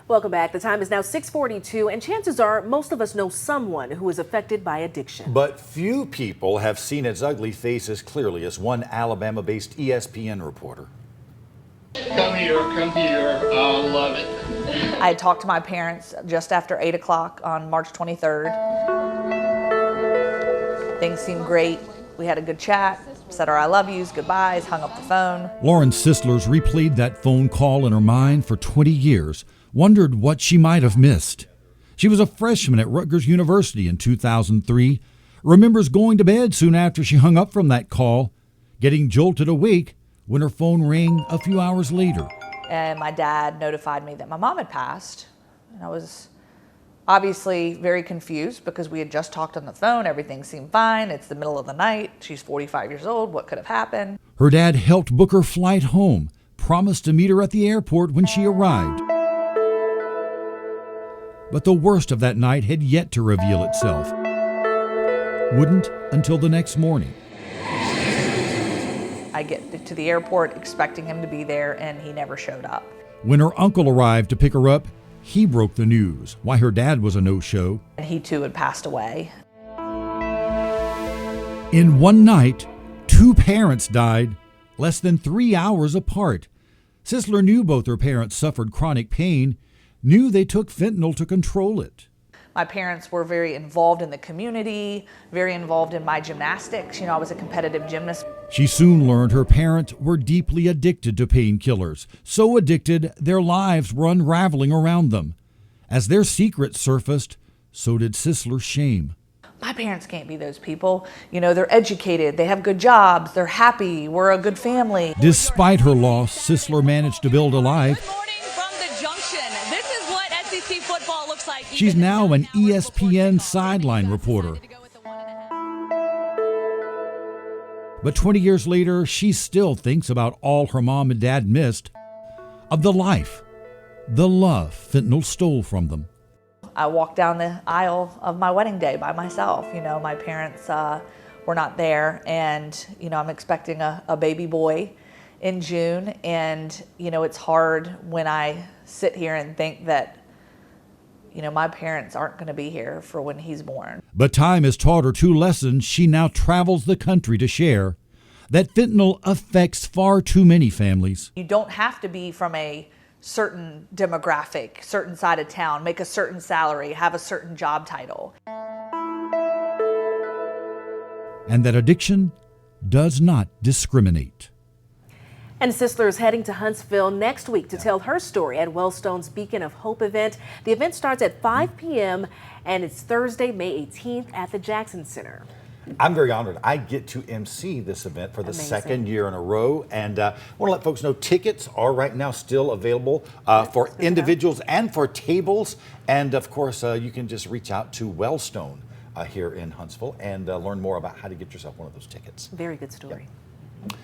Welcome back. The time is now 6:42, and chances are most of us know someone who is affected by addiction. But few people have seen its ugly face as clearly as one Alabama-based ESPN reporter. Come here, I'll love it. I had talked to my parents just after 8 o'clock on March 23rd. Things seemed great. We had a good chat, said our I love yous, goodbyes, hung up the phone. Lauren Sisler's replayed that phone call in her mind for 20 years, wondered what she might have missed. She was a freshman at Rutgers University in 2003, remembers going to bed soon after she hung up from that call, getting jolted awake when her phone rang a few hours later. And my dad notified me that my mom had passed. And I was obviously very confused because we had just talked on the phone. Everything seemed fine. It's the middle of the night. She's 45 years old. What could have happened? Her dad helped book her flight home, promised to meet her at the airport when she arrived. But the worst of that night had yet to reveal itself. Wouldn't until the next morning. I get to the airport expecting him to be there, and he never showed up. When her uncle arrived to pick her up, he broke the news, why her dad was a no-show. And he too had passed away. In one night, 2 parents died, less than 3 hours apart. Sisler knew both her parents suffered chronic pain, knew they took fentanyl to control it. My parents were very involved in the community, very involved in my gymnastics. I was a competitive gymnast. She soon learned her parents were deeply addicted to painkillers, so addicted their lives were unraveling around them. As their secrets surfaced, so did Sisler's shame. My parents can't be those people. They're educated, they have good jobs, they're happy, we're a good family. Despite her loss, Sisler managed to build a life. Good morning from the Junction. This is what SEC football looks like. She's now an ESPN sideline reporter. But 20 years later, she still thinks about all her mom and dad missed, of the life, the love fentanyl stole from them. I walked down the aisle of my wedding day by myself. My parents were not there, and I'm expecting a baby boy in June, and it's hard when I sit here and think that my parents aren't going to be here for when he's born. But time has taught her 2 lessons she now travels the country to share: that fentanyl affects far too many families. You don't have to be from a certain demographic, certain side of town, make a certain salary, have a certain job title. And that addiction does not discriminate. And Sisler is heading to Huntsville next week to tell her story at Wellstone's Beacon of Hope event. The event starts at 5 p.m. and it's Thursday, May 18th at the Jackson Center. I'm very honored. I get to MC this event for the second year in a row. And I want to let folks know tickets are right now still available for individuals and for tables. And of course, you can just reach out to Wellstone here in Huntsville and learn more about how to get yourself one of those tickets. Very good story. Yep.